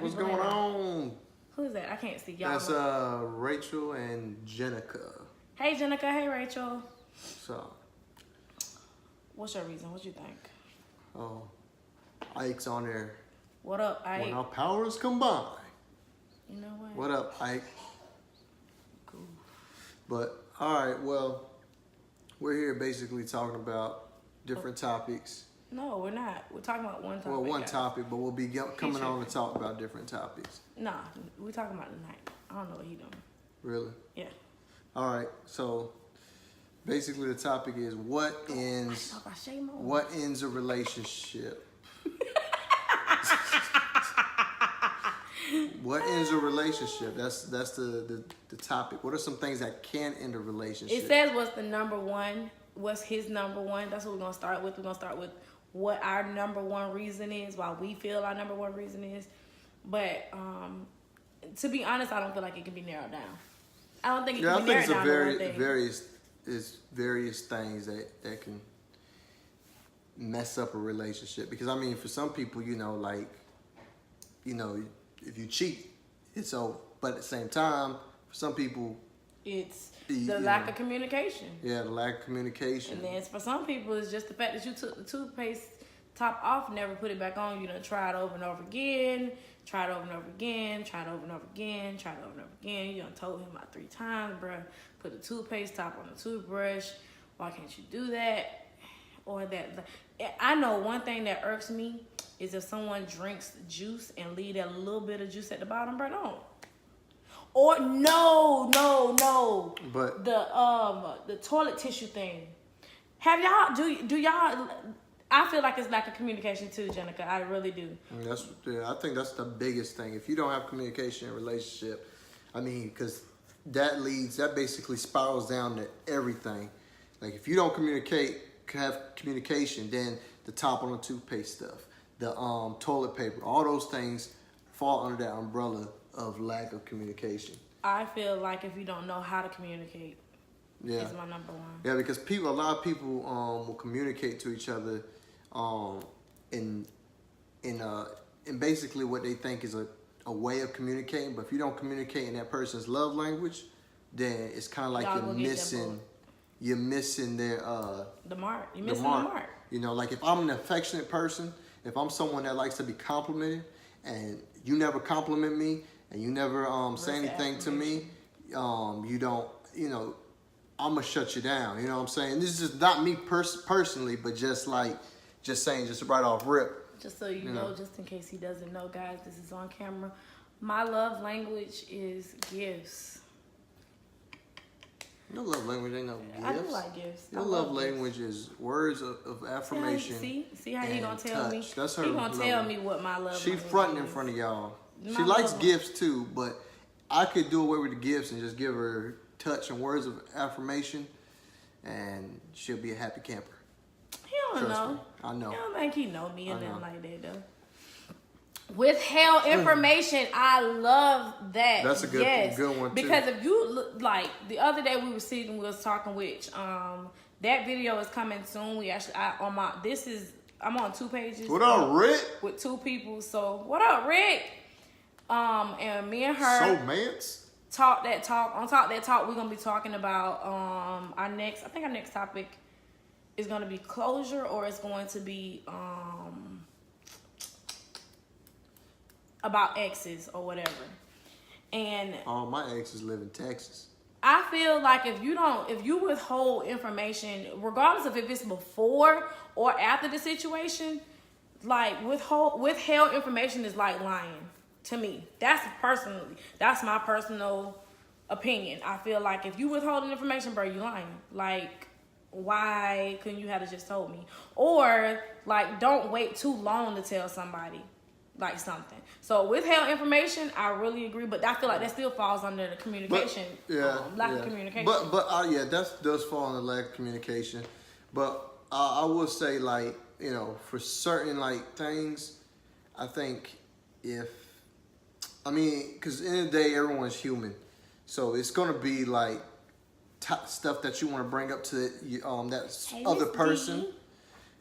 What's going on? Who's that? I can't see y'all. That's Rachel and Jenica. Hey Jenica, hey Rachel. So, what's your reason? What you think? oh, Ike's on there. What up, Ike? When our powers combine. You know what? What up, Ike? Cool. But all right, well, we're here basically talking about different topics. No, we're not. We're talking about one topic. Well, one guys. topic, but we'll be coming on to talk about different topics. Nah, we're talking about tonight. I don't know what he doing. Really? Yeah. All right. So basically, the topic is what ends a relationship. What ends a relationship? That's the topic. What are some things that can end a relationship? It says what's the number one. What's his number one? That's what we're gonna start with. We're gonna start with what our number one reason is, why we feel our number one reason is. But to be honest, I don't feel like it can be narrowed down. I don't think it can be narrowed down to one thing. various things that can mess up a relationship. Because I mean, for some people, if you cheat, it's over. But at the same time, for some people, it's the lack of communication. Yeah, the lack of communication. And then for some people, it's just the fact that you took the toothpaste top off, never put it back on. You done tried over and over again, tried over and over again, tried over and over again, tried over and over again. You done told him about 3 times, bruh, put the toothpaste top on the toothbrush. Why can't you do that? Or that. I know one thing that irks me is if someone drinks juice and leave that little bit of juice at the bottom, bruh, don't. Or no. But the toilet tissue thing. Have y'all do y'all? I feel like it's lack of communication too, Jenica. I really do. I think that's the biggest thing. If you don't have communication in a relationship, I mean, because that basically spirals down to everything. Like if you don't have communication, then the top on the toothpaste stuff, the toilet paper, all those things fall under that umbrella of lack of communication. I feel like if you don't know how to communicate, it's my number one. Yeah, because a lot of people will communicate to each other in basically what they think is a way of communicating. But if you don't communicate in that person's love language, then it's kind of like you're missing their the mark. You're missing the mark. Like if I'm an affectionate person, if I'm someone that likes to be complimented, and you never compliment me, and you never say anything to me, you don't, I'm gonna shut you down. You know what I'm saying? This is just not me personally, but just right off rip. Just so you know, just in case he doesn't know, guys, this is on camera. My love language is gifts. Your love language ain't no gifts. I do like gifts. Your love language is words of affirmation. See how he gonna tell me? That's her. He gonna tell me what my love. She fronting in front of y'all. She likes gifts too, but I could do away with the gifts and just give her touch and words of affirmation, and she'll be a happy camper. He don't know. I know. I don't think he know me or nothing like that though. Withheld information, I love that. That's a good one too. Because if you look, like the other day we was talking which that video is coming soon. I'm on 2 pages. What up, Rick? With 2 people. So what up, Rick? And me and her talk that talk. On Talk That Talk, we're gonna be talking about our next topic is gonna be closure, or it's going to be about exes or whatever. And all my exes live in Texas. I feel like if you withhold information, regardless of if it's before or after the situation, like withheld information is like lying to me. That's my personal opinion. I feel like if you withholding information, bro, you lying. Like, why couldn't you have just told me? Or like, don't wait too long to tell somebody like something. So withheld information, I really agree, but I feel like that still falls under the communication, lack of communication. But that does fall under lack of communication. But I will say, like, for certain like things, I think because in the day everyone's human, so it's gonna be like stuff that you want to bring up to that other person.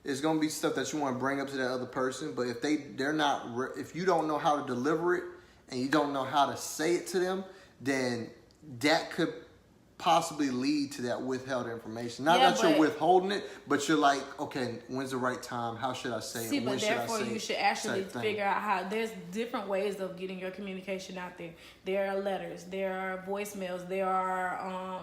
it's gonna be stuff that you want to bring up to that other person. But if they're not, if you don't know how to deliver it and you don't know how to say it to them, then that could possibly lead to that withheld information. Not that you're withholding it, but you're like, okay, when's the right time? How should I say it? When should I say it? Therefore, you should actually figure out how. There's different ways of getting your communication out there. There are letters. There are voicemails. There are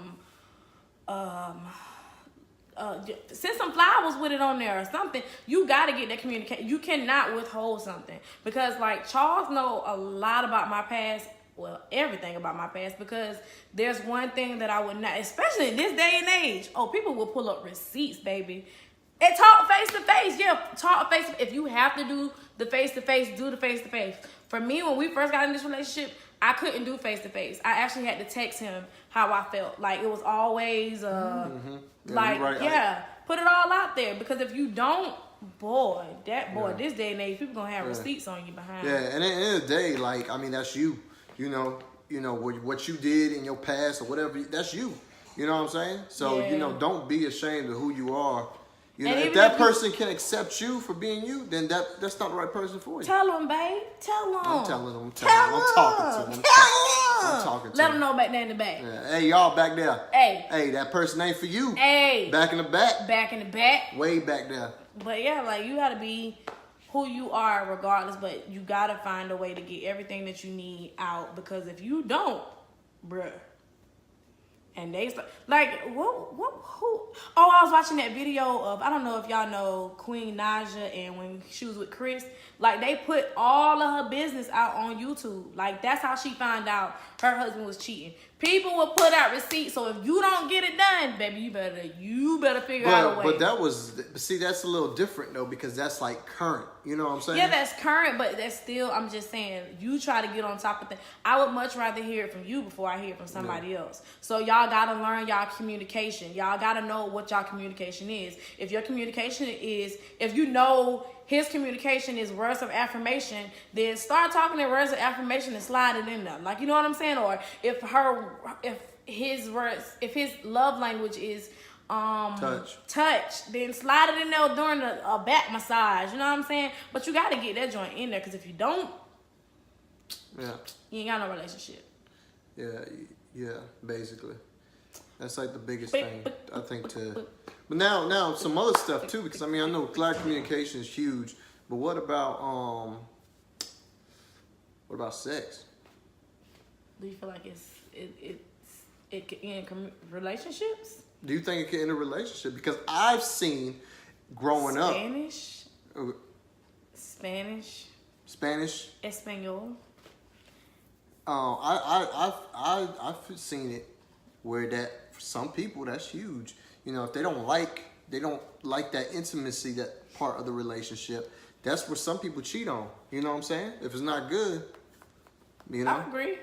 send some flowers with it on there or something. You got to get that communication. You cannot withhold something, because like Charles know a lot about my past. Well, everything about my past, because there's one thing that I would not, especially in this day and age. Oh, people will pull up receipts, baby. And talk face to face. Yeah, talk face to face. If you have to do the face to face, do the face to face. For me, when we first got in this relationship, I couldn't do face to face. I actually had to text him how I felt. Like, it was always put it all out there, because if you don't, this day and age, people gonna have receipts on you behind. Yeah, and at the end of the day, like, I mean, that's you. You know what you did in your past or whatever. That's you. You know what I'm saying? So don't be ashamed of who you are. You know, if that person can accept you for being you, then that's not the right person for you. Tell them, babe. Tell them. I'm telling them. I'm talking to them. I'm talking to them. Let them know back there in the back. Yeah. Hey, y'all back there. Hey, that person ain't for you. Hey, back in the back. Back in the back. Way back there. But yeah, like, you gotta be who you are regardless, but you gotta find a way to get everything that you need out, because if you don't, bruh, and they start, like, who? Oh, I was watching that video of, I don't know if y'all know Queen Naja, and when she was with Chris, like, they put all of her business out on YouTube. Like, that's how she found out her husband was cheating. People will put out receipts, so if you don't get it done, baby, you better figure out a way. But that's a little different though, because that's like current. You know what I'm saying? Yeah, that's current, but that's still, I'm just saying, you try to get on top of things. I would much rather hear it from you before I hear it from somebody else. So y'all gotta learn y'all communication. Y'all gotta know what y'all communication is. If your communication is, if you know his communication is words of affirmation, then start talking in words of affirmation and slide it in there. Like, you know what I'm saying? Or if his love language is touch, then slide it in there during a back massage. You know what I'm saying? But you got to get that joint in there, because if you don't, you ain't got no relationship. Yeah, basically. That's like the biggest thing, I think, But now some other stuff too, because I mean, I know clear communication is huge, but what about sex? Do you feel like it can end relationships? Do you think it can end a relationship? Because I've seen growing up Spanish, Espanol. I've seen it where that for some people that's huge. You know, if they don't like that intimacy, that part of the relationship, that's where some people cheat on. You know what I'm saying? If it's not good, you know. I agree.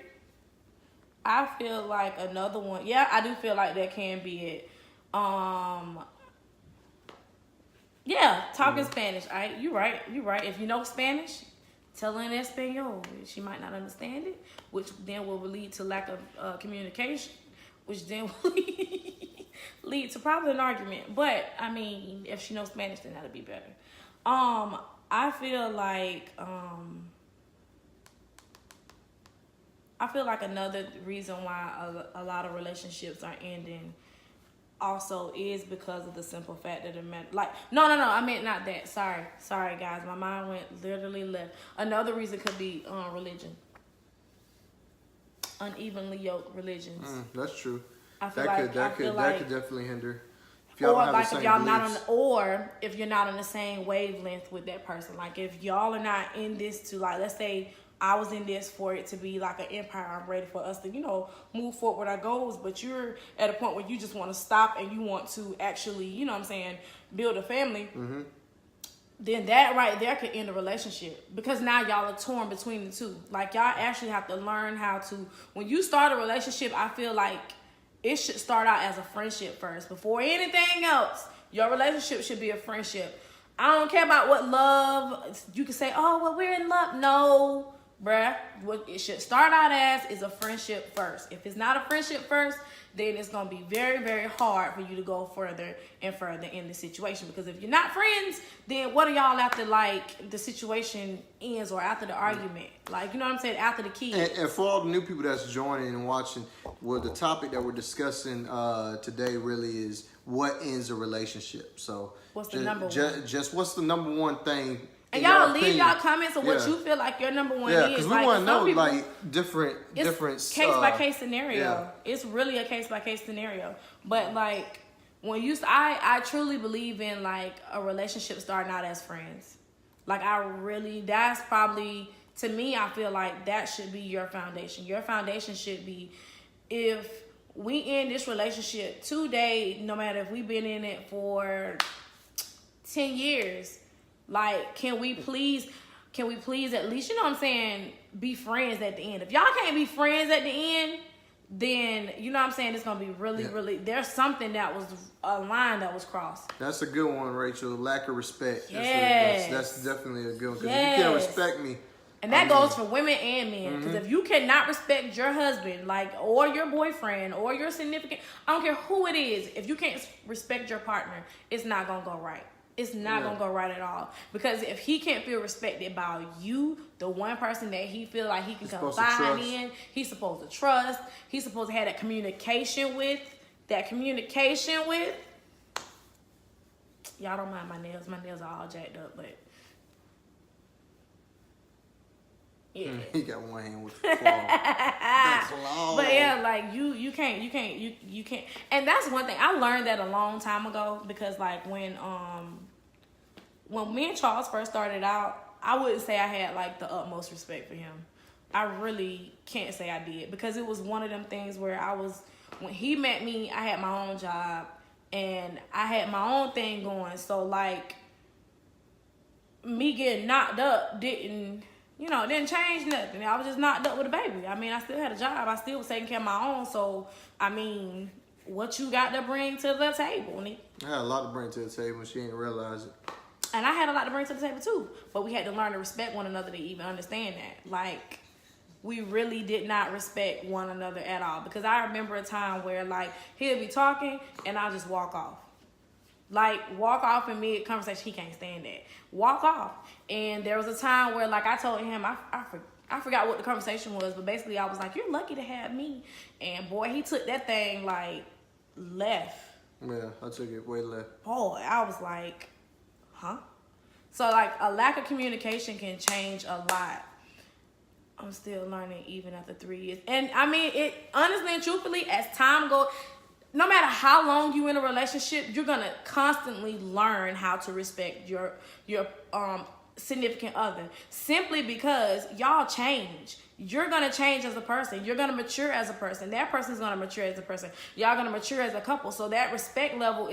I feel like another one. Yeah, I do feel like that can be it. Yeah, talking Spanish. You're right. If you know Spanish, tell her in Espanol. She might not understand it, which then will lead to lack of communication, which then will lead to probably an argument. But I mean, if she knows Spanish, then that'll be better. I feel like another reason why a lot of relationships are ending also is because of the simple fact that no, I meant not that. Sorry guys, my mind went literally left. Another reason could be religion. Unevenly yoked religions. That's true. I feel that could definitely hinder. If y'all if you're not on the same wavelength with that person. Like, if y'all are not in this to, like, let's say I was in this for it to be like an empire. I'm ready for us to, move forward with our goals. But you're at a point where you just want to stop and you want to actually, build a family. Mm-hmm. Then that right there could end a relationship, because now y'all are torn between the two. Like, y'all actually have to learn how to, when you start a relationship, I feel like it should start out as a friendship first. Before anything else, your relationship should be a friendship. I don't care about what love, you can say, oh, well, we're in love. No, bruh, what it should start out as is a friendship first. If it's not a friendship first, then it's gonna be very, very hard for you to go further and further in the situation. Because if you're not friends, then what are y'all after like the situation ends or after the argument? Like, you know what I'm saying? After the kid. And for all the new people that's joining and watching, well, the topic that we're discussing today really is what ends a relationship. So what's the number one? Just what's the number one thing? And y'all leave y'all comments of what you feel like your number one is. Because we want to know like different case by case scenario. Yeah. It's really a case by case scenario. But like when I truly believe in like a relationship starting out as friends. Like that's probably, to me, I feel like that should be your foundation. Your foundation should be, if we end this relationship today, no matter if we've been in it for 10 years, like, can we please at least, you know what I'm saying, be friends at the end? If y'all can't be friends at the end, then, you know what I'm saying, it's going to be really, there's something that was, a line that was crossed. That's a good one, Rachel. Lack of respect. Yes. That's definitely a good one. Because if you can't respect me. And that goes for women and men. Because if you cannot respect your husband, like, or your boyfriend, or your significant, I don't care who it is, if you can't respect your partner, it's not going to go right. It's not going to go right at all. Because if he can't feel respected by you, the one person that he feel like he can confide in, he's supposed to trust, he's supposed to have that communication with, y'all don't mind my nails. My nails are all jacked up, but yeah. He got one hand with the claw. That's long. But yeah, like you can't. And that's one thing I learned that a long time ago, because like when me and Charles first started out, I wouldn't say I had like the utmost respect for him. I really can't say I did, because it was one of them things where when he met me, I had my own job and I had my own thing going. So like me getting knocked up didn't change nothing. I was just knocked up with a baby. I mean, I still had a job. I still was taking care of my own. So, I mean, what you got to bring to the table, Nick? I had a lot to bring to the table and she didn't realize it. And I had a lot to bring to the table too. But we had to learn to respect one another to even understand that. Like, we really did not respect one another at all. Because I remember a time where, like, he'll be talking and I'll just walk off. Like, walk off in mid-conversation. He can't stand that. Walk off. And there was a time where, like, I told him, I forgot what the conversation was, but basically I was like, you're lucky to have me. And, boy, he took that thing, like, left. Yeah, I took it way left. Boy, I was like, huh? So, like, a lack of communication can change a lot. I'm still learning even after 3 years. And, I mean, it honestly and truthfully, as time goes, no matter how long you in a relationship, you're gonna constantly learn how to respect your significant other, simply because y'all change. You're gonna change as a person. You're gonna mature as a person. That person's gonna mature as a person. Y'all gonna mature as a couple. So that respect level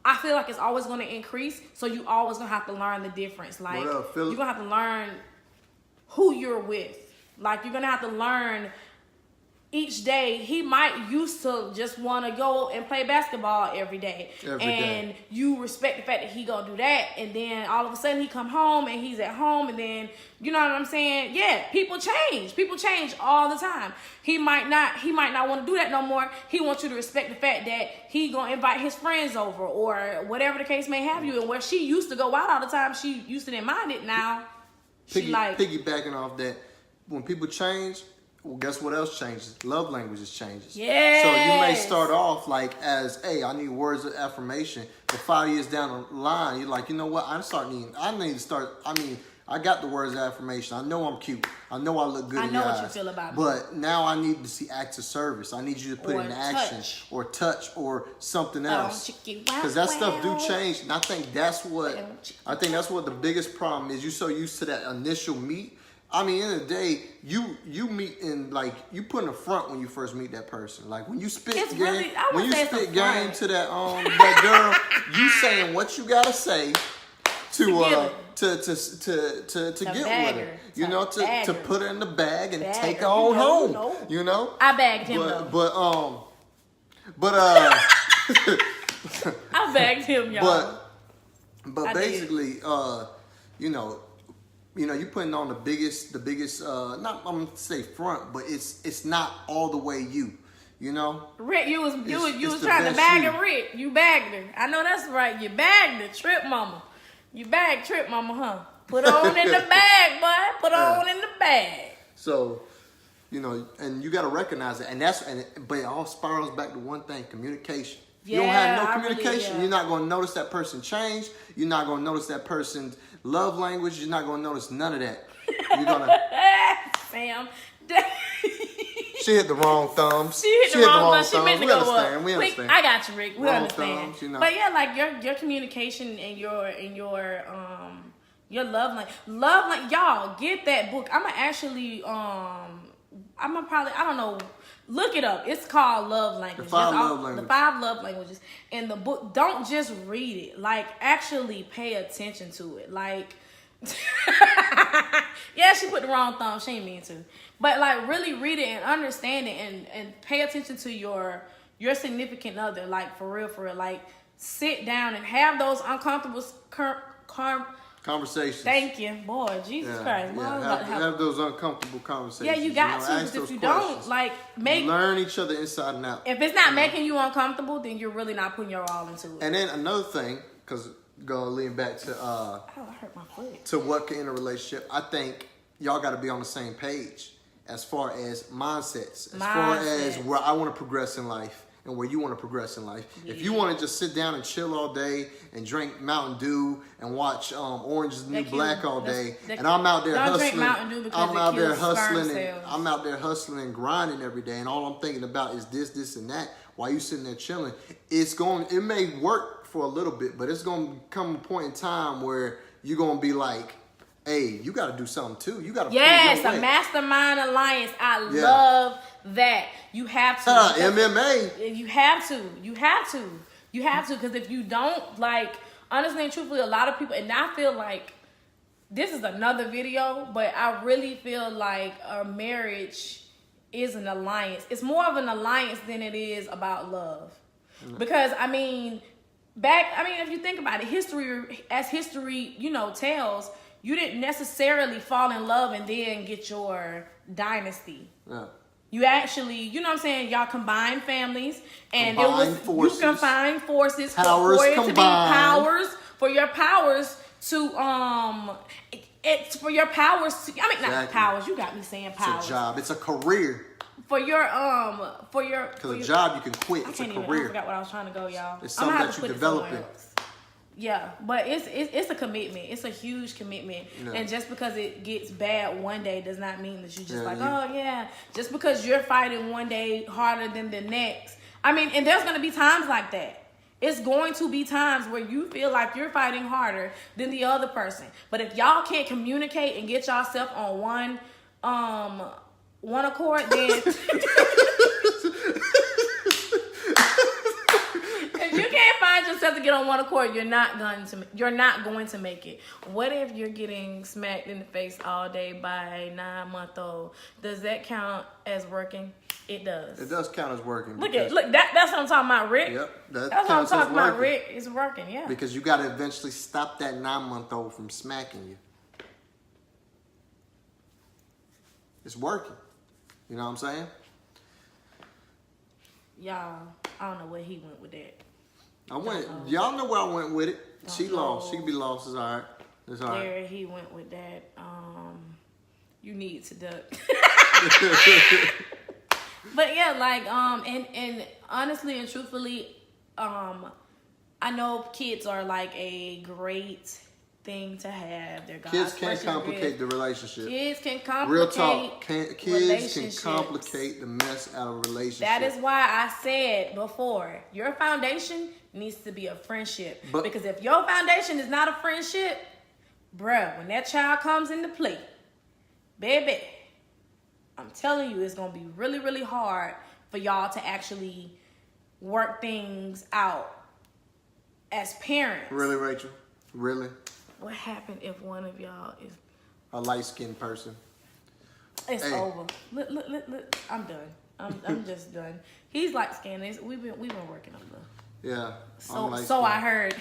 I feel like it's always gonna increase. So you always gonna have to learn the difference. Like, you're gonna have to learn who you're with. Like, you're gonna have to learn. Each day, he might used to just want to go and play basketball every day. And you respect the fact that he gonna do that. And then all of a sudden he come home and he's at home. And then, you know what I'm saying? Yeah, people change. People change all the time. He might not want to do that no more. He wants you to respect the fact that he gonna invite his friends over or whatever the case may have you. And where she used to go out all the time, she used to didn't mind it. Now, piggybacking off that, when people change, well, guess what else changes? Love languages changes. Yeah. So you may start off like as, hey, I need words of affirmation. But 5 years down the line, you're like, you know what? I got the words of affirmation. I know I'm cute. I know I look good in your eyes. I know what you feel about me. But now I need to see acts of service. I need you to put it in action. Or touch or something else. Because that stuff do change. And I think that's what the biggest problem is. You're so used to that initial meet. I mean, in the day, you meet in, like, you put in a front when you first meet that person. Like, when you spit game to that girl, you saying what you gotta say to get with her. You know, to put her in the bag and take her on home. You know? I bagged him though. I bagged him, y'all. But basically, you know, you know, you putting on the biggest, not I'm gonna say front, but it's not all the way you. You know, Rick, you was trying to bag her, Rick. You bagged her. I know that's right. You bagged her, Trip Mama. You bagged Trip Mama, huh? Put on in the bag, boy. Put on in the bag. So, you know, and you got to recognize it, but it all spirals back to one thing: communication. Yeah, you don't have no communication, really, you're not going to notice that person change. You're not going to notice that person's love language. You're not going to notice none of that. You're gonna. Sam. She hit the wrong thumbs. She hit the wrong thumbs. She meant to we go understand. up. We understand. I got you, Rick. We wrong understand. Thumbs, you know. But yeah, like your communication and your love language. Y'all get that book. I'm gonna actually I don't know. Look it up. It's called Love Languages. The 5 Love Languages. The 5 Love Languages. And the book, don't just read it. Like, actually pay attention to it. Like, yeah, she put the wrong thumb. She ain't mean to. But, like, really read it and understand it and pay attention to your significant other. Like, for real. Like, sit down and have those uncomfortable conversations. Thank you, boy. Jesus Christ. Yeah. Have those uncomfortable conversations. Yeah, you got to. Because if you don't, like, learn each other inside and out. If it's not making you uncomfortable, then you're really not putting your all into it. And then another thing, because gonna lean back to I hurt my foot. To what can end a relationship. I think y'all got to be on the same page as far as mindsets, as far as where I want to progress in life. And where you want to progress in life. Yeah. If you want to just sit down and chill all day and drink Mountain Dew and watch Orange is the New Black all day, and I'm out there hustling, I'm out there hustling and grinding every day, and all I'm thinking about is this, and that. While you sitting there chilling, it may work for a little bit, but it's going to come a point in time where you're going to be like, hey, you got to do something too. You got to. Yes, a mastermind alliance. I love that. You have to. MMA. You have to. Because if you don't, like, honestly and truthfully, a lot of people, and I feel like this is another video, but I really feel like a marriage is an alliance. It's more of an alliance than it is about love. Because, if you think about it, history tells, you didn't necessarily fall in love and then get your dynasty. Yeah. You actually, you know what I'm saying? Y'all combined families, and you combined forces for your powers to powers. You got me saying powers. It's a job. It's a career. Because a job you can quit. It's a career. I forgot what I was trying to go, y'all. It's something that you're developing. Yeah, but it's a commitment. It's a huge commitment. Yeah. And just because it gets bad one day does not mean that you just just because you're fighting one day harder than the next. And there's going to be times like that. It's going to be times where you feel like you're fighting harder than the other person. But if y'all can't communicate and get yourself on one accord, then find yourself to get on one accord, you're not going to make it. What if you're getting smacked in the face all day by a 9-month-old? Does that count as working? It does. It does count as working. Look, that's what I'm talking about, Rick. Yep, that's what I'm talking about, Rick. It's working, yeah. Because you got to eventually stop that 9-month-old from smacking you. It's working. You know what I'm saying? Y'all, I don't know where he went with that. Y'all know where I went with it. She lost. She be lost. It's all right. It's all right. There he went with that. You need to duck. But yeah, and honestly and truthfully, I know kids are like a great thing to have. Kids can complicate the relationship. Kids can complicate. Real talk. Kids can complicate the mess out of a relationship. That is why I said before, your foundation needs to be a friendship. Because if your foundation is not a friendship, bruh, when that child comes into play, baby, I'm telling you, it's gonna be really, really hard for y'all to actually work things out as parents. Really, Rachel? Really? What happened if one of y'all is a light-skinned person? It's over. Look, I'm done. I'm just done. He's light-skinned. We've been working on the. Yeah. So I heard.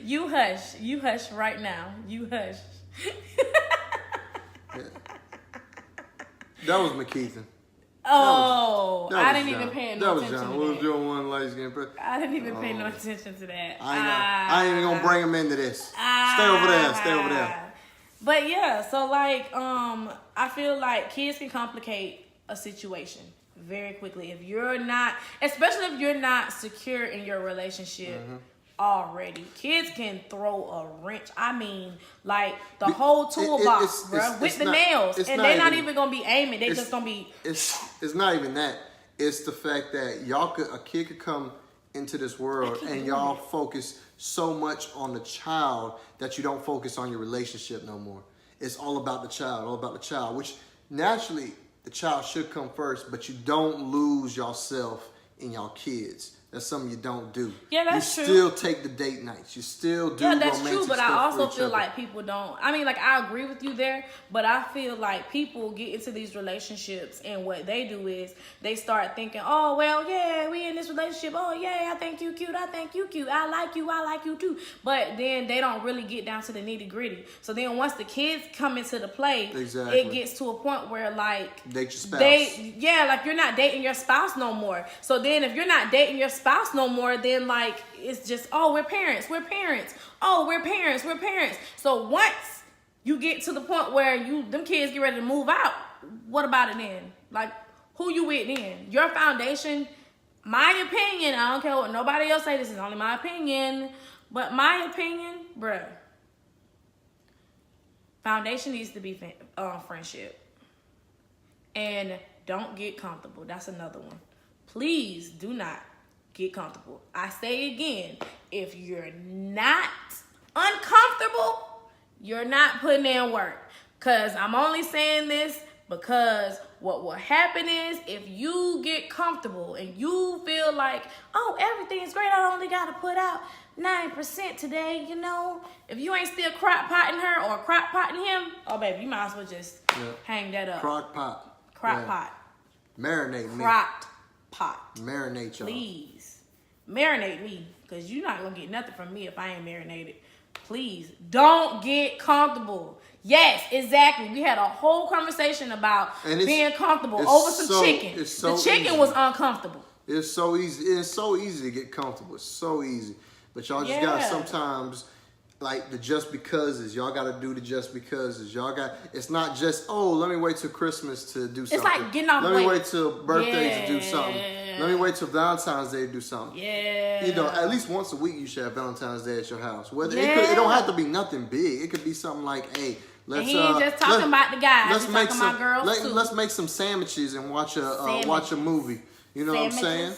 You hush right now. You hush. Yeah. That was McKeithen. Oh, I didn't John. even pay no That was attention John. to What was that. your one light skin person? I didn't even pay no attention to that. I ain't even gonna bring him into this. Stay over there. Stay over there. But yeah, so like, I feel like kids can complicate a situation very quickly if you're not, especially if you're not secure in your relationship already. Kids can throw a wrench. I mean, like the whole toolbox, bro, with the nails, and they're not even gonna be aiming. They just gonna be. It's not even that. It's the fact that a kid could come into this world and y'all focus so much on the child that you don't focus on your relationship no more. It's all about the child, which naturally the child should come first, but you don't lose yourself in your kids. That's something you don't do. Yeah, that's true. You still take the date nights. You still do romantic stuff. Yeah, that's true, but I also feel like people don't. I mean, like, I agree with you there, but I feel like people get into these relationships and what they do is they start thinking, oh, well, yeah, we in this relationship. Oh, yeah, I think you cute. I think you cute. I like you too. But then they don't really get down to the nitty gritty. So then once the kids come into the play, it gets to a point where, like, date your spouse. Like, you're not dating your spouse no more. So then if you're not dating your spouse no more, then like it's just, oh, we're parents, oh, we're parents. So once you get to the point where them kids get ready to move out, what about it then? Like, who you with then? Your foundation, my opinion, I don't care what nobody else say, this is only my opinion, but my opinion, bruh, foundation needs to be friendship. And don't get comfortable. That's another one. Please do not get comfortable. I say again, if you're not uncomfortable, you're not putting in work. Because I'm only saying this because what will happen is if you get comfortable and you feel like, oh, everything's great, I only got to put out 9% today, if you ain't still crock potting her or crock potting him, oh, baby, you might as well just hang that up. Crock pot. Marinate me. Crocked pot. Marinate y'all. Please. Marinate me. Because you're not going to get nothing from me if I ain't marinated. Please. Don't get comfortable. Yes, exactly. We had a whole conversation about being comfortable over some chicken. The chicken was uncomfortable. It's so easy. It's so easy to get comfortable. It's so easy. But y'all just got to sometimes, like, the just becauses. Y'all got to do the just becauses. It's not just, oh, let me wait till Christmas to do something. It's like getting off. Let me wait till birthdays to do something. Let me wait till Valentine's Day to do something. Yeah. At least once a week you should have Valentine's Day at your house. It don't have to be nothing big. It could be something like, hey, let's. And he ain't just talking about the guys. He's talking about girls too. Let's make some sandwiches and watch a movie. You know what I'm saying?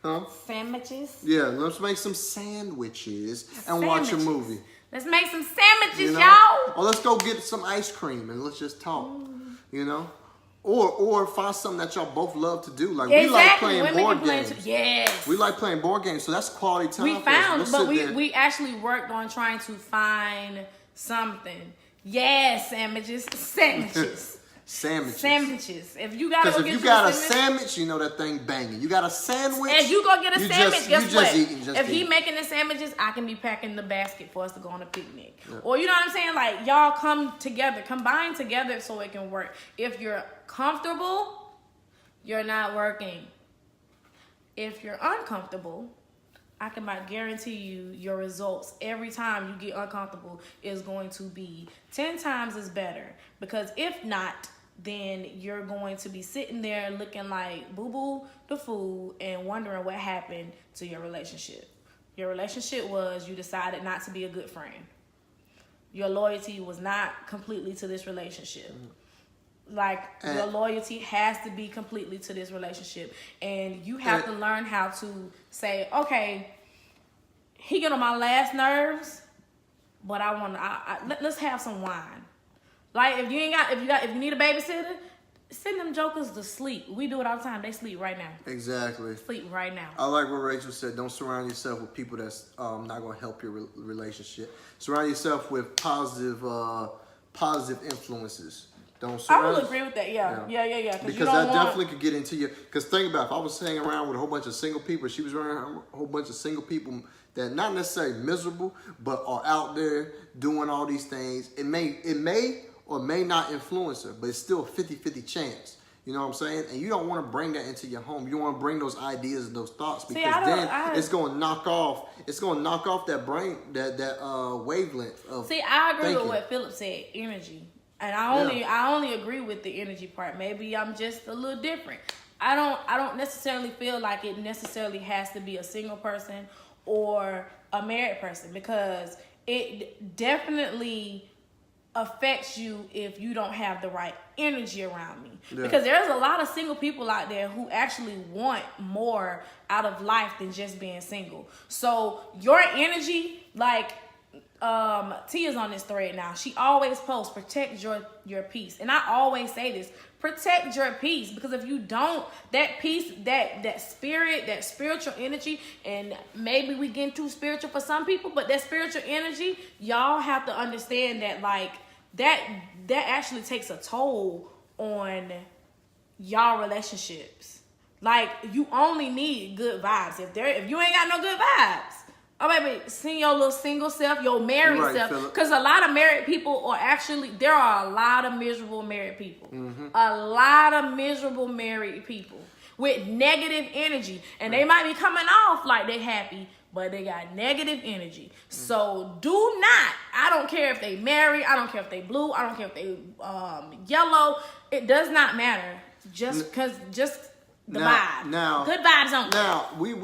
Huh? Sandwiches? Yeah, let's make some sandwiches and watch a movie. Let's make some sandwiches, y'all. Or let's go get some ice cream and let's just talk. Or find something that y'all both love to do. Like, we like playing board games. Yes. We like playing board games, so that's quality time. We actually worked on trying to find something. Yes, sandwiches. Sandwiches. If you got a sandwich, you know that thing banging. You got a sandwich. If you go get a sandwich, guess what? If he eating. making the sandwiches, I can be packing the basket for us to go on a picnic. Yeah. Or you know what I'm saying? Like, y'all combine together so it can work. If you're comfortable, you're not working. If you're uncomfortable, I can guarantee you your results every time you get uncomfortable is going to be 10 times as better. Because if not, then you're going to be sitting there looking like boo-boo the fool and wondering what happened to your relationship. Your relationship was you decided not to be a good friend. Your loyalty was not completely to this relationship. Your loyalty has to be completely to this relationship. And you have to learn how to say, okay, he get on my last nerves, but let's have some wine. Like, if you need a babysitter, send them jokers to sleep. We do it all the time. They sleep right now. Exactly. Sleep right now. I like what Rachel said. Don't surround yourself with people that's not going to help your relationship. Surround yourself with positive influences. Don't I surround. will agree with that. Yeah. Because that definitely could get into you. Because think about it, if I was hanging around with a whole bunch of single people, she was around a whole bunch of single people that not necessarily miserable, but are out there doing all these things. It may or may not influence her, but it's still a 50-50 chance. You know what I'm saying? And you don't want to bring that into your home. You don't want to bring those ideas and those thoughts because it's going to knock off. It's going to knock off that brain, that wavelength of. See, I agree thinking. with what Philip said. Energy, and I only agree with the energy part. Maybe I'm just a little different. I don't necessarily feel like it necessarily has to be a single person or a married person, because it definitely affects you if you don't have the right energy around me. Yeah. Because there's a lot of single people out there who actually want more out of life than just being single. So your energy, like Tia's on this thread now. She always posts, protect your peace. And I always say this, protect your peace, because if you don't, that peace, that spirit, that spiritual energy, and maybe we getting too spiritual for some people, but that spiritual energy, y'all have to understand that like that actually takes a toll on y'all relationships. Like, you only need good vibes. If you ain't got no good vibes, oh baby, see your little single self, your married self. Because a lot of married people are actually, there are a lot of miserable married people. Mm-hmm. A lot of miserable married people with negative energy. And they might be coming off like they happy, but they got negative energy. So do not, I don't care if they married, I don't care if they blue, I don't care if they yellow. It does not matter. Just the vibe. Now, good vibes only. Now, we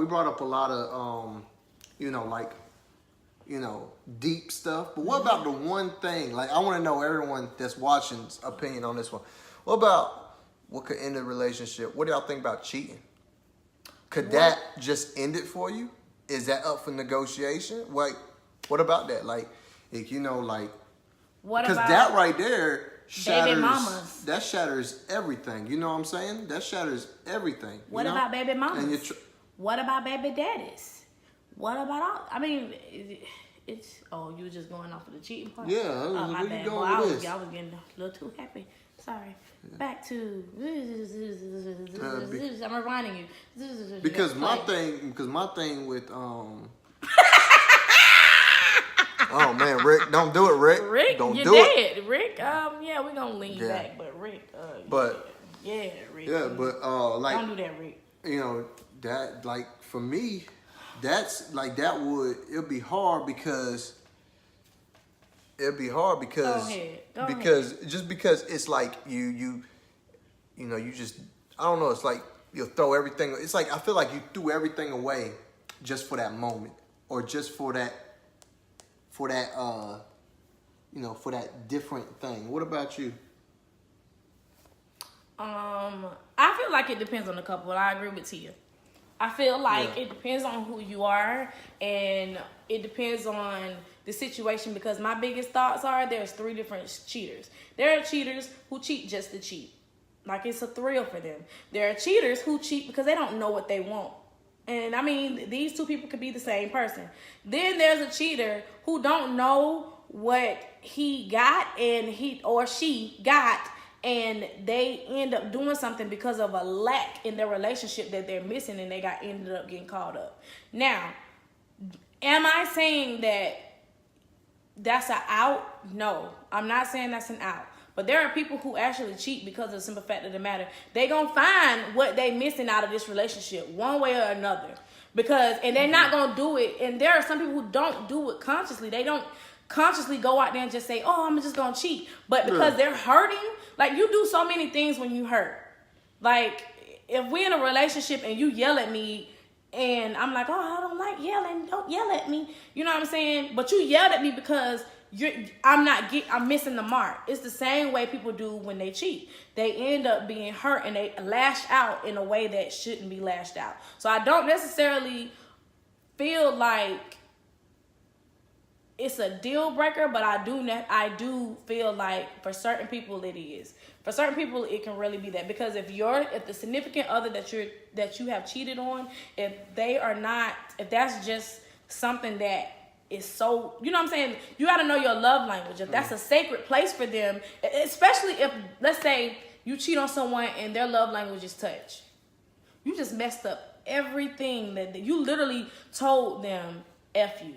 brought up a lot of, deep stuff. But what about the one thing, like, I want to know everyone that's watching's opinion on this one. What could end a relationship? What do y'all think about cheating? Could that just end it for you? Is that up for negotiation? Like, what about that? Like, because that right there shatters, baby mamas. That shatters everything. You know what I'm saying? That shatters everything. What about baby mamas? What about baby daddies? What about all? I mean, it's you were just going off of the cheating part. Yeah, my bad. Boy, I was getting a little too happy. Sorry. Yeah. Back to I'm reminding you. Because my thing with oh man, Rick, don't do it, Rick. Rick, don't you're do dead. It. Rick, yeah, we're gonna lean back, but Rick, Rick. Yeah, but like, don't do that, Rick. You know, that, like, for me, that's like, it'll be hard because Go ahead. Because it's like you just, I don't know, it's like you'll throw everything. It's like, I feel like you threw everything away just for that moment, or just for that different thing. What about you? I feel like it depends on the couple. I agree with Tia. I feel like it depends on who you are, and it depends on the situation, because my biggest thoughts are there's 3 different cheaters. There are cheaters who cheat just to cheat. Like, it's a thrill for them. There are cheaters who cheat because they don't know what they want. And I mean, these 2 people could be the same person. Then there's a cheater who don't know what he got and he or she got, and they end up doing something because of a lack in their relationship that they're missing, and they ended up getting caught up. Now, am I saying that that's an out? No, I'm not saying that's an out. But there are people who actually cheat because of the simple fact of the matter. They gonna find what they missing out of this relationship one way or another. And they're not gonna do it. And there are some people who don't do it consciously. They don't consciously go out there and just say, I'm just gonna cheat. But because they're hurting, like, you do so many things when you hurt. Like, if we're in a relationship and you yell at me, and I'm like, I don't like yelling. Don't yell at me. You know what I'm saying? But you yelled at me because I'm missing the mark. It's the same way people do when they cheat. They end up being hurt and they lash out in a way that shouldn't be lashed out. So I don't necessarily feel like it's a deal breaker, but I do feel like for certain people it is. For certain people it can really be that, because if the significant other that you have cheated on, if that's just something that is so, you know what I'm saying? You got to know your love language. If that's a sacred place for them, especially if, let's say, you cheat on someone and their love language is touch. You just messed up everything that you literally told them, F you.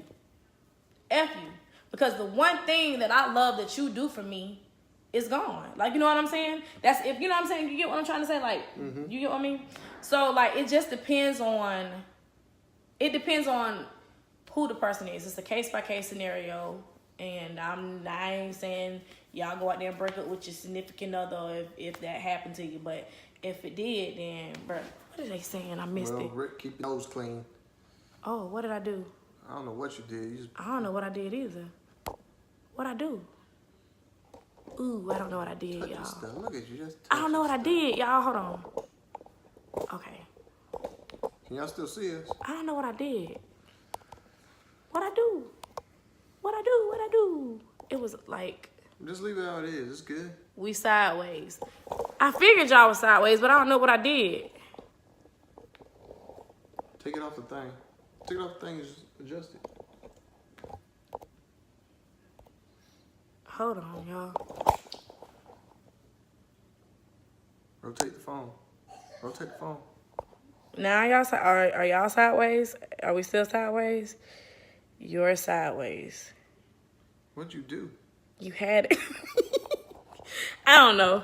F you. Because the one thing that I love that you do for me is gone. Like, you know what I'm saying? That's, if you know what I'm saying, you get what I'm trying to say? Like, you get what I mean? So, like, it just depends on, who the person is. It's a case-by-case scenario. And I ain't saying y'all go out there and break up with your significant other if that happened to you. But if it did, then, bro, what are they saying? I missed it. Rick, keep your nose clean. Oh, what did I do? I don't know what you did. I don't know what I did either. What'd I do? Ooh, I don't know what I did, y'all. Look at you. Just I don't know what I did, y'all. Hold on. Okay. Can y'all still see us? I don't know what I did. What'd I do? What'd I do? It was like... Just leave it how it is. It's good. We sideways. I figured y'all was sideways, but I don't know what I did. Take it off the thing. Take it off the thing and just adjust it. Hold on, y'all. Rotate the phone. Rotate the phone. Now y'all are y'all sideways? Are we still sideways? You're sideways. What'd you do? You had it. I don't know.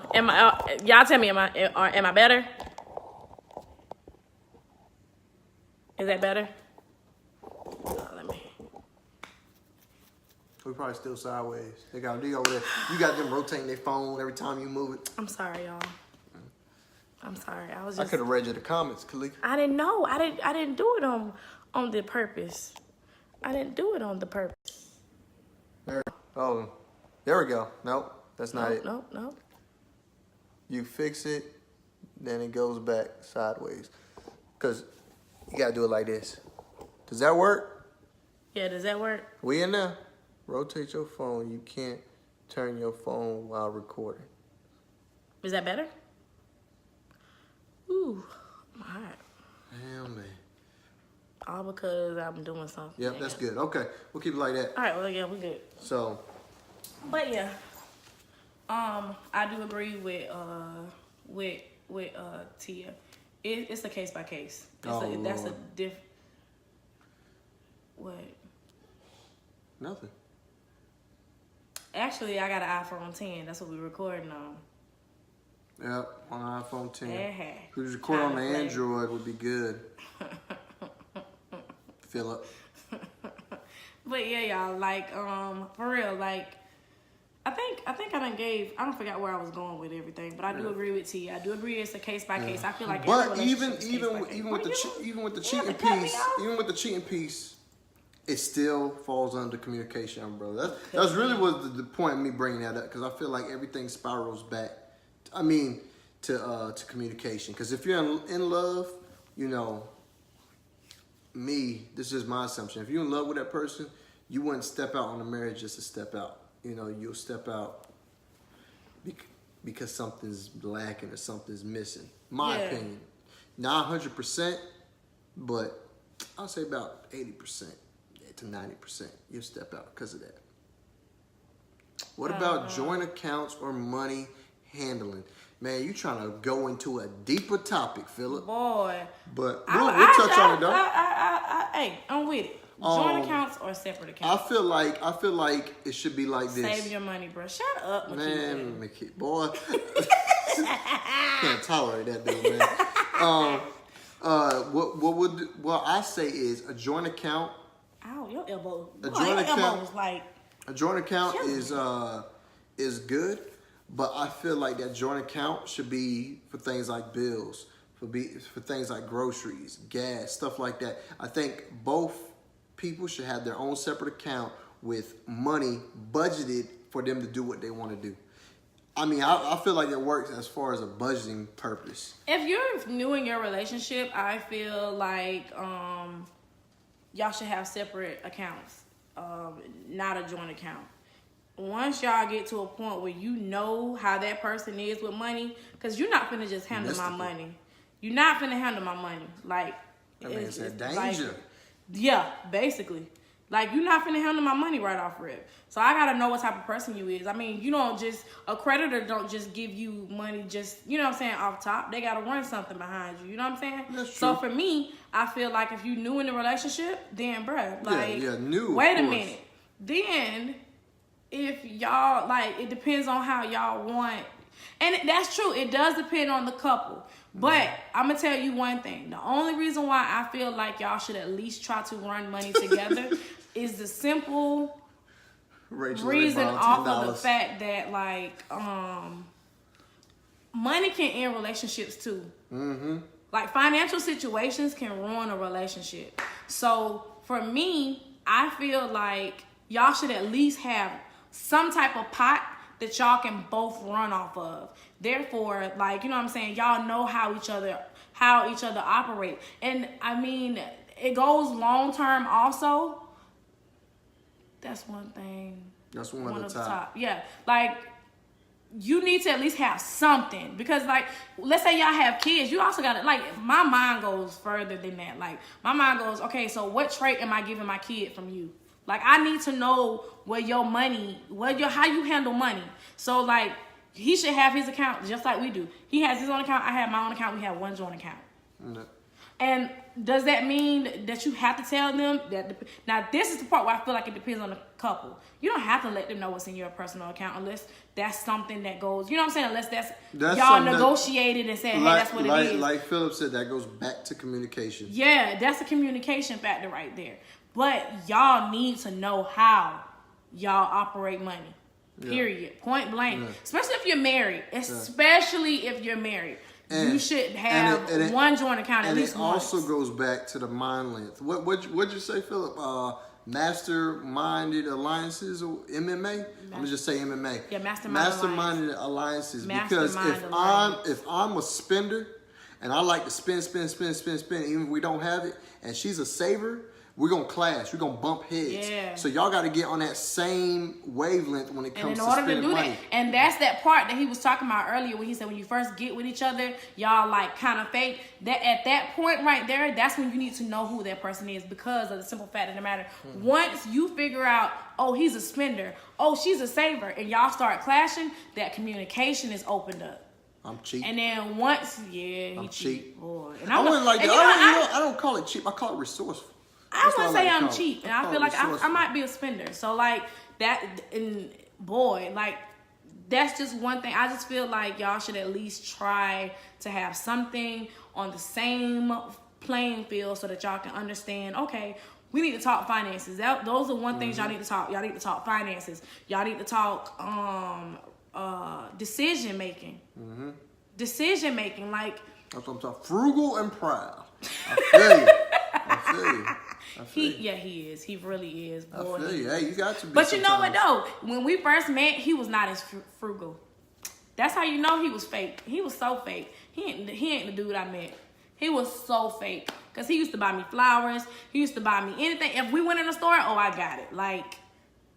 Y'all tell me, am I better? Is that better? Let me. We're probably still sideways. They got D over there. You got them rotating their phone every time you move it. I'm sorry, y'all. I'm sorry. I could have read you the comments, Kaleka. I didn't know. I didn't do it on the purpose. I didn't do it on the purpose. There we go. Nope, that's not it. Nope. You fix it, then it goes back sideways. Because you got to do it like this. Does that work? Yeah, does that work? We in there. Rotate your phone. You can't turn your phone while recording. Is that better? Ooh, my heart. Damn, man. All because I'm doing something. Yep, that's good. Okay, we'll keep it like that. All right, well, yeah, we good. So. But yeah, I do agree with Tia. It's a case by case. That's a diff. What? Nothing. Actually, I got an iPhone 10. That's what we're recording on. Yep, on iPhone 10. Hey. If we just record on the Android, would be good. Philip. But yeah, y'all, like, for real, like, I think I done gave. I don't forget where I was going with everything, but I do agree with T. I do agree it's a case by case. I feel like. But even with the cheating piece, it still falls under communication, bro. That's really was the point of me bringing that up, because I feel like everything spirals back. I mean, to communication. Because if you're in love, you know, this is my assumption. If you're in love with that person, you wouldn't step out on a marriage just to step out. You know, you'll step out because something's lacking or something's missing. My opinion. Not 100%, but I'll say about 80% to 90%. You'll step out because of that. What about joint accounts or money handling? Man, you trying to go into a deeper topic, Philip. Boy. But we'll touch on it, though. Hey, I'm with it. Joint accounts or separate accounts? I feel like it should be like this. Save your money, bro. Shut up, Makita. Man, Makita, boy. Can't tolerate that dude, man. What I say is a joint account. Ow, your elbow. A joint account was like. A joint account is good, but I feel like that joint account should be for things like bills, for things like groceries, gas, stuff like that. I think both people should have their own separate account with money budgeted for them to do what they want to do. I mean, I feel like it works as far as a budgeting purpose. If you're new in your relationship, I feel like y'all should have separate accounts, not a joint account. Once y'all get to a point where you know how that person is with money, because you're not finna just handle my money. You're not finna handle my money. Like, I mean, it's a danger. Like, yeah, basically. Like, you're not finna handle my money right off rip. So I gotta know what type of person you is. I mean, you don't just, a creditor don't just give you money just, you know what I'm saying, off top. They gotta run something behind you. You know what I'm saying? That's true. So for me, I feel like if you new in the relationship, then bruh, like, new. Wait a minute. Then if y'all, like, it depends on how y'all want. And that's true. It does depend on the couple. But I'm going to tell you one thing. The only reason why I feel like y'all should at least try to run money together is the simple reason off of the fact that, like, money can end relationships too. Mm-hmm. Like, financial situations can ruin a relationship. So for me, I feel like y'all should at least have some type of pot that y'all can both run off of. Therefore, like, you know what I'm saying, y'all know how each other operate. And I mean, it goes long term also. That's one thing. That's one of the top. Yeah. Like, you need to at least have something. Because, like, let's say y'all have kids. You also got to, like, my mind goes further than that. Like, my mind goes, okay, so what trait am I giving my kid from you? Like, I need to know where your money, how you handle money. So, like, he should have his account just like we do. He has his own account. I have my own account. We have one joint account. No. And does that mean that you have to tell them that? Now, this is the part where I feel like it depends on the couple. You don't have to let them know what's in your personal account unless that's something that goes, you know what I'm saying? Unless that's y'all negotiated and said, hey, that's what it is. Like Philip said, that goes back to communication. Yeah, that's a communication factor right there. But y'all need to know how y'all operate money. Period. Yeah. Point blank. Yeah. Especially if you're married. Especially if you're married. And you should have one joint account at least once. And it also goes back to the mind length. What'd you say, Philip? Masterminded alliances or MMA? I'm gonna just say MMA. Yeah, masterminded alliances. Because if I'm a spender and I like to spend, even if we don't have it, and she's a saver, we're going to clash. We're going to bump heads. Yeah. So y'all got to get on that same wavelength when it comes to spending money. That, and that's that part that he was talking about earlier when he said when you first get with each other, y'all like kind of fake. That at that point right there, that's when you need to know who that person is because of the simple fact of the matter. Mm-hmm. Once you figure out, oh, he's a spender. Oh, she's a saver. And y'all start clashing, that communication is opened up. I'm cheap. And then once, I'm cheap. Boy. And I wouldn't like that. I don't call it cheap. I call it resourceful. I wouldn't say I'm cheap, and I feel like I might be a spender. So, like, that, and boy, like, that's just one thing. I just feel like y'all should at least try to have something on the same playing field so that y'all can understand, okay, we need to talk finances. Those are one things y'all need to talk. Y'all need to talk finances. Y'all need to talk decision making. Mm-hmm. Decision making, like. That's what I'm talking. Frugal and proud. I feel you. I feel you. He is. He really is. Boy. I feel you. Hey, you got to be. But you know what though? When we first met, he was not as frugal. That's how you know he was fake. He was so fake. He ain't the dude I met. He was so fake. Cause he used to buy me flowers. He used to buy me anything. If we went in the store, oh, I got it. Like,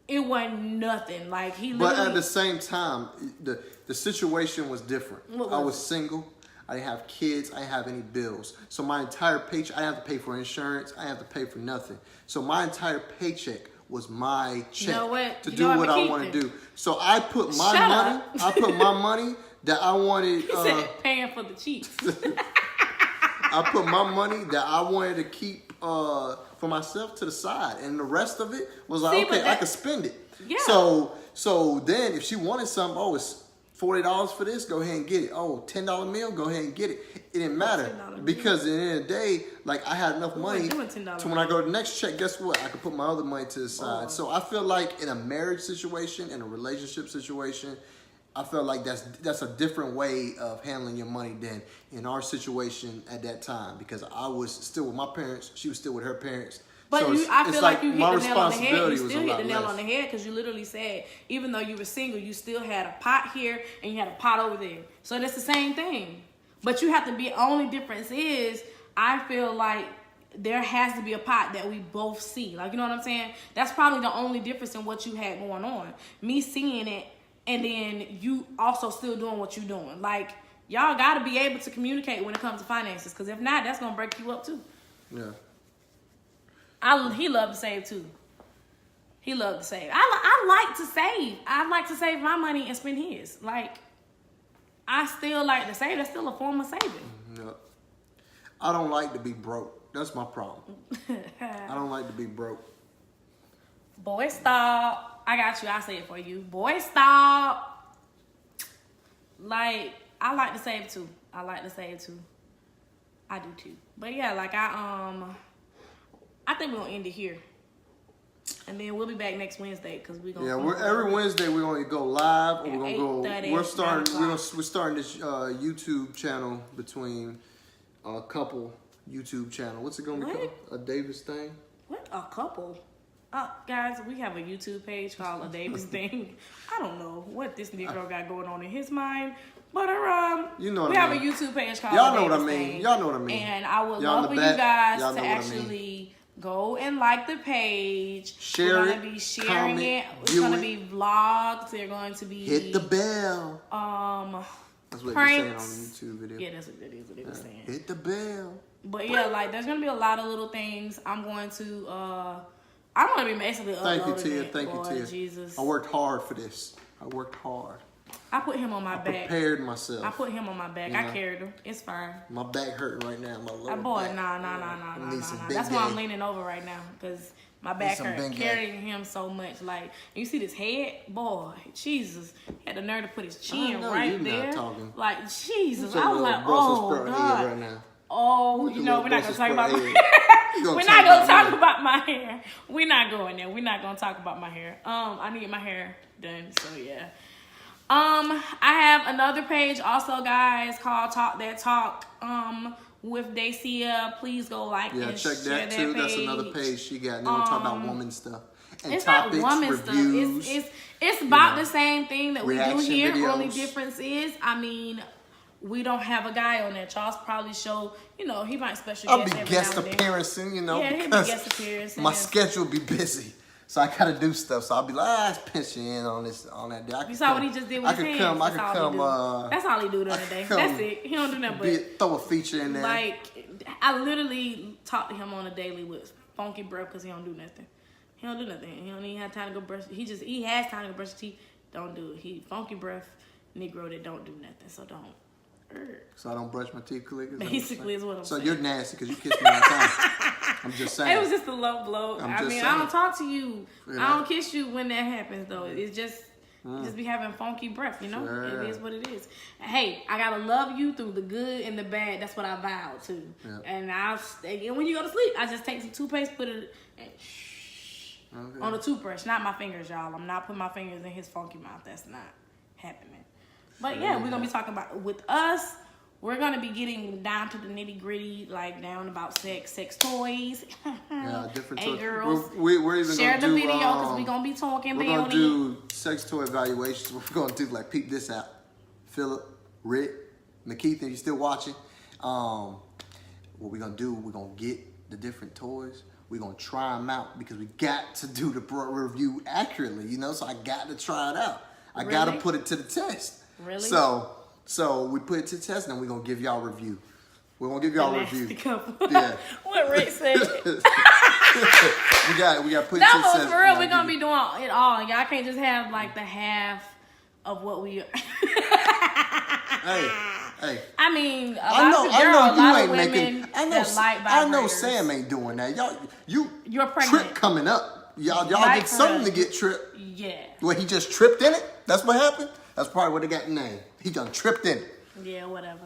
it wasn't nothing. Like, he literally. But at the same time, the situation was different. I was single. I didn't have kids. I didn't have any bills. So my entire paycheck, I didn't have to pay for insurance. I didn't have to pay for nothing. So my entire paycheck was my check to do what I want to do. So I put my money that I wanted. He said paying for the Chiefs. I put my money that I wanted to keep for myself to the side, and the rest of it was like, I could spend it. Yeah. So then if she wanted something, it's $40 for this, go ahead and get it. Oh, $10 meal, go ahead and get it. It didn't matter because at the end of the day, like I had enough money to when I go to the next check, guess what? I could put my other money to the side. Oh. So I feel like in a marriage situation, in a relationship situation, I feel like that's a different way of handling your money than in our situation at that time because I was still with my parents, she was still with her parents. But so I feel like you hit the nail on the head. You still hit the nail on the head because you literally said, even though you were single, you still had a pot here and you had a pot over there. So that's the same thing. But you have to be, only difference is, I feel like there has to be a pot that we both see. Like, you know what I'm saying? That's probably the only difference in what you had going on. Me seeing it and then you also still doing what you're doing. Like, y'all got to be able to communicate when it comes to finances because if not, that's going to break you up too. Yeah. He loved to save too. He loved to save. I like to save. I like to save my money and spend his. Like, I still like to save. That's still a form of saving. No. I don't like to be broke. That's my problem. I don't like to be broke. Boy, stop. I got you. I'll say it for you. Boy, stop. Like, I like to save too. I do too. But yeah, like I think we're gonna end it here. And then we'll be back next Wednesday because we're gonna every Wednesday we're gonna go live. Yeah, we're gonna go. We're starting this YouTube channel between a couple YouTube channel. What's it gonna be called? A Davis thing. What, a couple? Guys, we have a YouTube page called A Davis Thing. I don't know what this Negro got going on in his mind, but you know we have a YouTube page called Y'all A know what I Davis mean. Thing. Y'all know what I mean. And I would Y'all love for you guys Y'all to know what I actually go and like the page. Share We're it, gonna be sharing comment, it. It's view gonna it. be vlogs. They're going to be Hit the bell. That's what you're saying on the pranks. YouTube video. Yeah, that's what it is. What it was saying. Hit the bell. But yeah, like there's gonna be a lot of little things. I'm gonna be basically Thank you, uploading Tia. it. Thank you, Lord Tia. Jesus. I worked hard for this. I worked hard. I put him on my back. Prepared myself. I put him on my back. You I know? carried him. It's fine. My back hurting right now. My lower Boy, back. nah. Need some big That's why I'm game. leaning over right now because my back some hurt big game. carrying him so much. Like, you see this head, boy, Jesus, he had the nerve to put his chin know right you not there. talking. Like, Jesus, Your I was little like, Brussels oh sprout God. head right now. Oh, you know, we're not gonna talk about my You gonna We're talk not gonna about talk me. about my hair. We're not going there. We're not gonna talk about my hair. I need my hair done, so yeah. I have another page also, guys, called Talk That Talk. With Dacia. Please go like and check share that too. page. That's another page she got. And then we'll talk about woman stuff. And It's topics, not woman reviews. stuff. It's about the same thing that we do reaction here. videos. Only difference is, I mean, we don't have a guy on there. Charles probably show, he might special I'll guest be every guest now and then. appearancing, Yeah, he'll be because guest appearancing. my schedule be busy. So I gotta do stuff. So I'll be like, let's pinch you in on that day. You saw what he just did with his hands. I could come. That's all he do during the day. That's it. He don't do nothing but throw a feature in there. like. I literally talk to him on a daily with funky breath because he don't do nothing. He don't do nothing. He don't even have time to go brush. He has time to go brush his teeth. Don't do it. He funky breath Negro that don't do nothing. So don't. So I don't brush my teeth, Kaleka? Basically is what I'm saying. So you're nasty because you kiss me all the time. I'm just saying. It was just a low blow. I don't talk to you. I don't kiss you when that happens though. It's just be having funky breath, Sure. It is what it is. Hey, I gotta love you through the good and the bad. That's what I vowed to. Yep. And when you go to sleep, I just take some toothpaste, put it on the toothbrush, not my fingers, y'all. I'm not putting my fingers in his funky mouth. That's not happening. But yeah, we're gonna be talking about with us. We're gonna be getting down to the nitty gritty, like down about sex toys. Yeah, different hey toys. girls, We're even share gonna the do, video because we're gonna be talking. We're gonna do sex toy evaluations. We're gonna do like peep this out. Philip, Rick, McKeith, if you're still watching, what we're gonna do? We're gonna get the different toys. We're gonna try them out because we got to do the review accurately, So I got to try it out. I gotta put it to the test. Really? So we put it to the test, and we're gonna give y'all a review. We're gonna give y'all a review. Yeah. What Rick said. we got put it to the test. No, for real, we're gonna be doing it all. Y'all can't just have like the half of what we. Hey. I mean, I know you ain't making. I know vibrators. Sam ain't doing that. You're pregnant. Trip coming up. Y'all Like get something real. to get tripped. Yeah. Well, he just tripped in it. That's what happened. That's probably what they got the name. He done tripped in it. Yeah, whatever.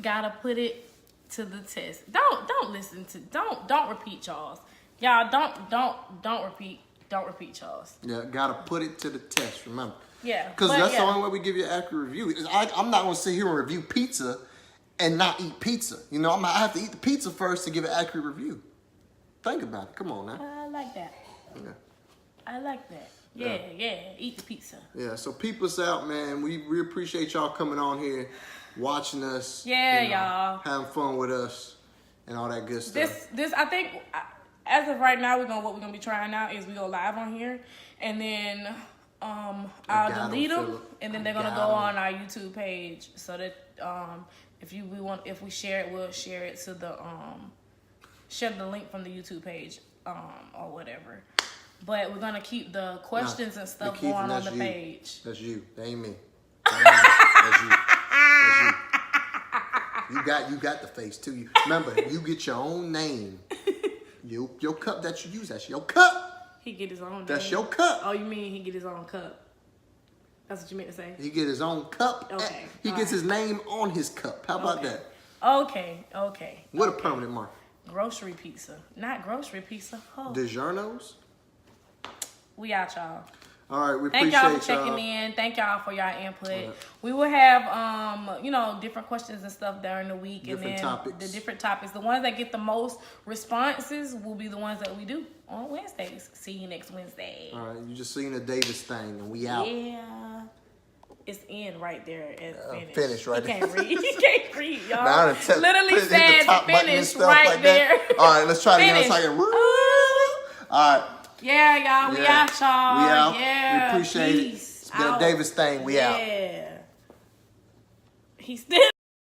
Gotta put it to the test. Don't listen to. Don't repeat Charles. Y'all don't repeat Charles. Yeah, gotta put it to the test. Remember. Yeah. Because that's the only way we give you an accurate review. I'm not gonna sit here and review pizza and not eat pizza. I have to eat the pizza first to give an accurate review. Think about it. Come on now. I like that. Yeah. I like that. Yeah. Eat the pizza. Yeah, so peep us out, man. We appreciate y'all coming on here, watching us. Yeah, y'all. Having fun with us and all that good stuff. This I think as of right now what we're gonna be trying out is we go live on here and then I'll delete them and then they're gonna go on our YouTube page so that if we share it, we'll share it to the share the link from the YouTube page or whatever. But we're gonna keep the questions and stuff going on the page. That's you. That ain't me. That's you. That's you. You got the face too. You remember, you get your own name. Your cup that you use, that's your cup. He get his own. That's name. your cup. Oh, you mean he get his own cup? That's what you meant to say. He get his own cup. Okay. He gets his name on his cup. How about that? Okay. What a permanent mark. Grocery pizza, not grocery pizza. Oh. DiGiorno's. We out, y'all. All right, we Thank appreciate y'all for checking in. Thank y'all for y'all input. Right. We will have, different questions and stuff during the week, different and then topics. The different topics. The ones that get the most responses will be the ones that we do on Wednesdays. See you next Wednesday. All right, you just seen the Davis thing, and we out. Yeah, it's in right there at finish. Finish right there. He can't read. He can't read, y'all. Now, literally said finish right like there. All right, let's try it again. Let's try it. All right. Yeah, y'all. We out, y'all. We out. Yeah. We appreciate it. It's been a Davis thing. We out. Yeah. He still